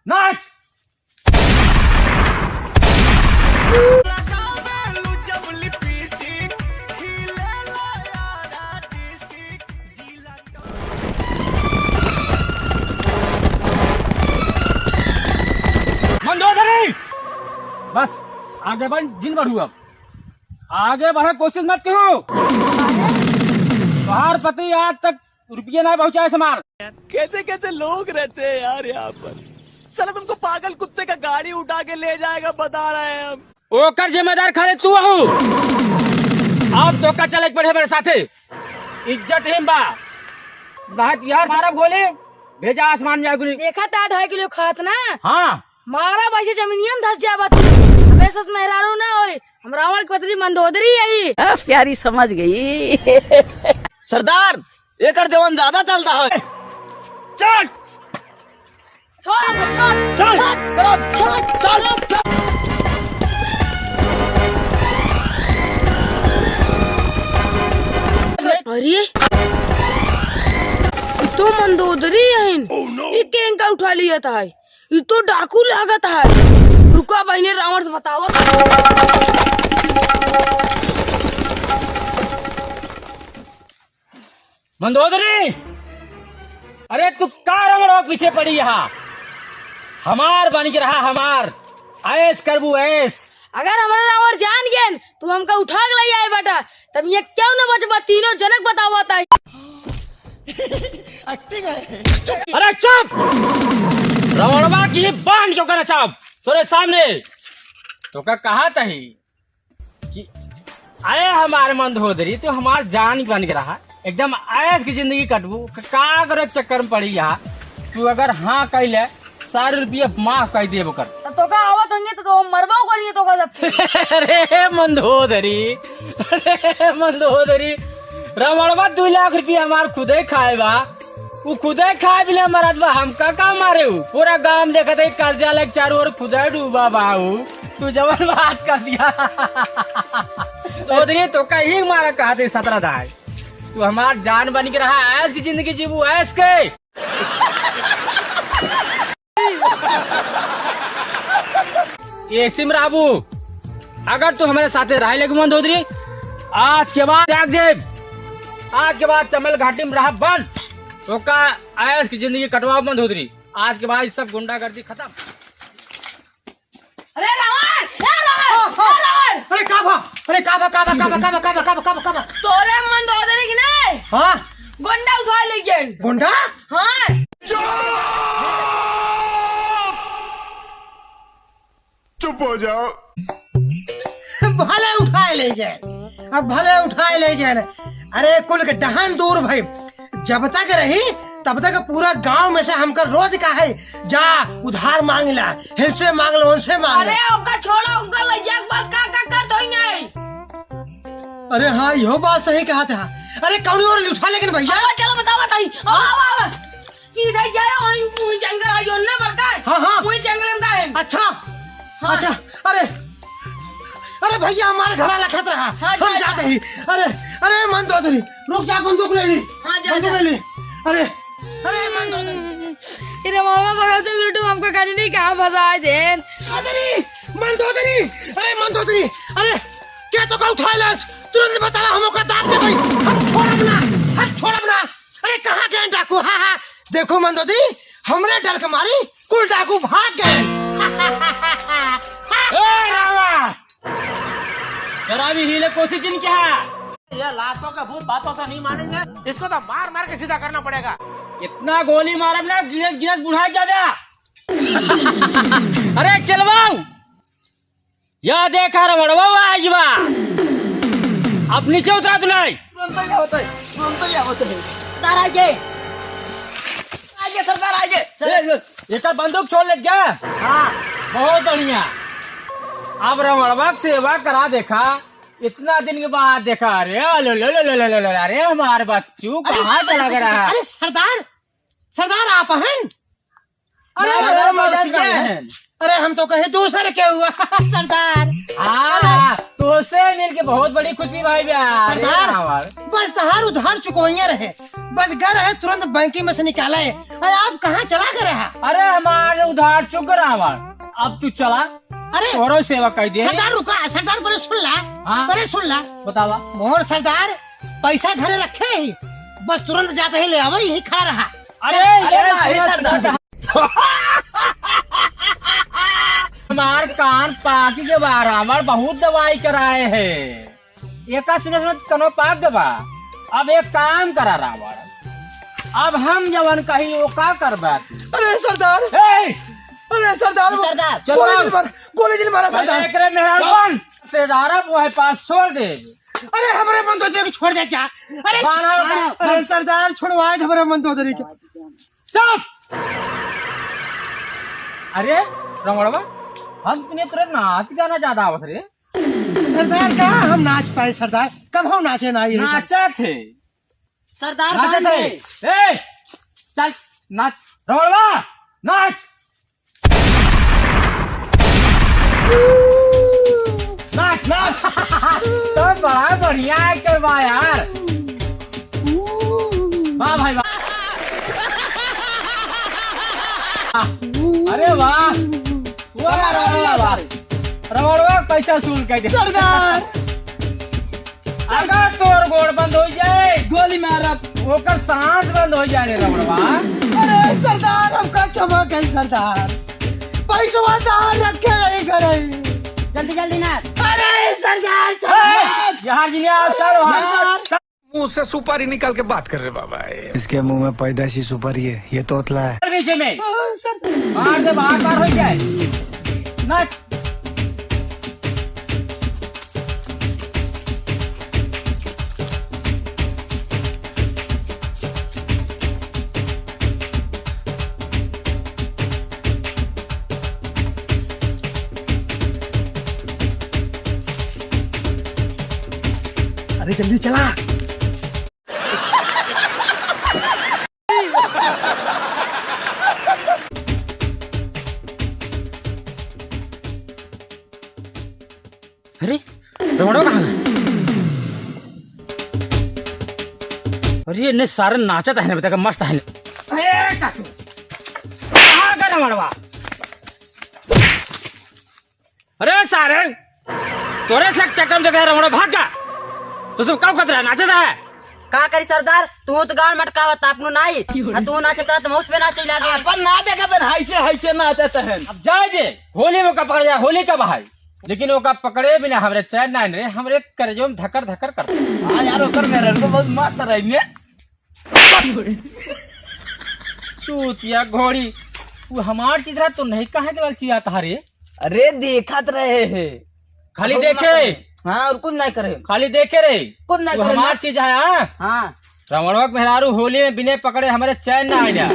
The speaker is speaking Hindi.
नाच। मंदोदरी बस आगे बढ़, जिन बढ़ू अब आगे बढ़े कोशिश मत करो। बाहर पति आज तक रुपये ना पहुंचाए समार। कैसे कैसे लोग रहते हैं यार यहाँ पर। साला तुमको पागल कुत्ते का गाड़ी उठा के ले जाएगा बता रहे हैं हम। ओकर जिम्मेदार खाली तू हो। अब तो का चले पड़े मेरे साथे, इज्जत हिम बा यार। मारा गोली भेजा आसमान में आगुनी। देखा था 2.5 किलो खात ना। हाँ मारा वैसे जमीनियम धस जावा तू। अबे सस मेहरारू ना होए, हम रावण की पत्नी मंदोदरी यही। प्यारी समझ गई। सरदार एकर जवान ज्यादा चलता है। चल छोड़ चल छोड़। अरे ये तो मंदोदरी है। ये केन का उठा लिया था। ये तो डाकू लागत है। रुका बहने रावण से बताओ। मंदोदरी, अरे तू का रमणों पीछे पड़ी यहाँ? हमार बन के रहा, हमार ऐस करबू ऐस। अगर हमारा रावण जान गए तो हमका उठा के ले आए बेटा, तब ये क्यों न बचबा? तीनों जनक बतावा था। अरे चुप! रावणवा की बांध क्यों करना चाप तेरे सामने? तो का कहा तही कि आए हमारे मंदोदरी, तो हमार जान बन के रहा, एकदम ऐस की जिंदगी कटबू। का करे चक्कर में पड़ी यहाँ? तू अगर हाँ कह ले सारे रुपये माफ कर दे कर। तो का आवत होंगे तो मरबा करिए तो का। अरे मंदोदरी, अरे मंदोदरी, रमणवा 2 लाख रुपये हमार खुदे खाए बा। वो खुदे खाए बिले मरद बा, हम का मारे हूँ? पूरा गांव देखा था कर्जा लेके चारों ओर खुदे डूबा बाहू। तू जवन बात कर दिया। मंदोदरी तो का ही मारा कहा थे 17 दाई। तू हमार जान बन के रहा, ऐस की जिंदगी जीबू ऐस के। ये सिमराबू, अगर तू हमारे साथे रह लेगी मंदोदरी, आज के बाद त्याग दे। आज के बाद चमल घाटी में रहा बंद। तो का ऐस की जिंदगी कटवा मंदोदरी। आज के बाद सब गुंडागर्दी खत्म। अरे रावण, रावण, अरे काबा तोरे मंदोदरी की नहीं। हाँ गुंडा उठा ले गए। गुंडा। हाँ चुप हो जाओ। भले उठाए ले गए, अब भले उठाए ले गए। अरे कुल के डहान दूर भाई, जब तक रही तब तक पूरा गांव में से हमका रोज का है जा उधार मांग ला, हिलसे मांग लो, उनसे मांग अरे ला। ओका छोड़ा, ओका लज्जा के बात का कर तो ही नहीं। अरे हाँ यो बात सही कहा था। अरे कौन और उठा लेकिन भैया। चलो बतावा ताई। आवा सीधा जाए और मुई जंगल आ जो ना मरका। हाँ हाँ मुई जंगल में का है। अच्छा अच्छा। अरे अरे भैया हमारे घर वाला खतरा है। हाँ, हम जाते ही। अरे अरे मंदोदरी रुक जा, बंदूक ले ली। हाँ, जा, बंदूक जा। ले ली। अरे अरे मंदोदरी, इधर मामा बगल से लूटू, हमको कहीं नहीं कहाँ फंसाए देन। मंदोदरी, अरे मंदोदरी, अरे क्या तो का उठा ले, तुरंत बतावा हमको का दांत दे भाई। हम छोड़ब ना। अरे कहाँ गए डाकू? हाँ हाँ देखो मंदोदरी, हमरे डर के मारी कुल डाकू भाग गए। जरा भी हिले कोशिश जिन क्या है? ये लातों का भूत बातों से नहीं मानेंगे। इसको तो मार मार के सीधा करना पड़ेगा। इतना गोली मारब ना गिरत गिरत बुढ़ा जाबे। अरे चलवाऊ, या देखा रमणवा आज बा। अब नीचे उतरा तू नहीं। सरदार आगे, सरदार आगे। ये तो बंदूक छोड़ ले गया। हाँ बहुत बढ़िया। अब रमणवा सेवा करा देखा, इतना दिन के बाद देखा। अरे अरे हमारे बच्चू कहाँ चला गया? अरे सरदार, सरदार आप हैं? अरे अरे हम तो कहे दूसरे क्या हुआ सरदार। हाँ तो से मिल के बहुत बड़ी खुशी भाई यार। सरदार बस तहार उधार चुकोइए रहे, बस घर है तुरंत बैंकिंग में से निकाला है। अरे आप कहाँ चला कर रहा? अरे हमारे उधार चुक रहा, अब तू चला अरे तोरो सेवा कर दे। सरदार रुका, सरदार पहले सुन ला, हाँ? पहले सुन ला। बतावा। मोहर सरदार पैसा घरे रखे ही, बस तुरंत जाते ही ले आवा, यही खा रहा। हमार कान पाकी के बार हमार बहुत दवाई कराए है, एक कनो पाक दबा। अब एक काम करा रावण, अब हम जवन कही वो का करबा। अरे सरदार, अरे सरदार, सरदार गोली जिल मारा सरदार। एकरे मेहरबान सेदारा वो है पास छोड़ दे। अरे हमारे मंदोदरी को छोड़ दे जा। अरे सरदार छुड़वाए हमारे मंदोदरी के। स्टॉप। अरे रमणवा, हम सुने तेरे नाच गाना ज्यादा आवत रे। सरदार कहा हम नाच पाए सरदार, कब हम नाचे ना ये नाचा थे सरदार नाचा बांध थे। दे। चल नाच रमणवा, नाच नाच नाच। तो बड़ा बढ़िया है करवा यार, वाह भाई वाह। अरे वाह वाह, रमणवा पैसा सुन कर दे सरदार। अगर तोर गोड़ बंद हो जाए गोली मारब, ओकर सांस बंद हो जाए रमणवा। अरे सरदार हमका क्षमा कर सरदार, पैसा दार रखे नहीं करे, जल्दी जल्दी ना। अरे सरदार यहाँ जिन्हें चल वहाँ मुंह से सुपारी निकाल के बात कर रहे बाबा। इसके मुंह में पैदाशी सुपारी है, ये तोतला है। पीछे में सरदार। मार दे, बाहर पार हो जाए। नाच अरे जल्दी चला। अरे रमणवा कहाँ है? अरे इन्हें सारे नाचा था ना, बता मस्त है। अरे चाचू कहाँ गया रमणवा? अरे सारे तोरे से चक्कर में देखा रमणवा भाग गया, तो सब कब कतरा नाचा था? का करी सरदार, तू तो गाड़ मटकावत आपनो नाई, तू नाचता तो मुझ पे नाचे लगे। अपन ना देखा पर हाइसे नाचते हैं। अब जाए दे, होली में का पकड़ जाए, होली का भाई, लेकिन वो का पकड़े बिना हमरे चैन ना रे, हमरे करजो में धकर धकर कर। हाँ यार ओकर मेरे को बहुत मस्त रही चूतिया घोड़ी, वो हमार चीज रहा तो नहीं कहा के ललचिया तारे। अरे देखत रहे है, खाली देखे, हाँ और कुछ नहीं करे, खाली देखे रे, कुछ नहीं वो करे। हमार चीज है। हाँ हाँ रमणवा मेहरारू होली में बिना पकड़े हमारे चैन ना आया।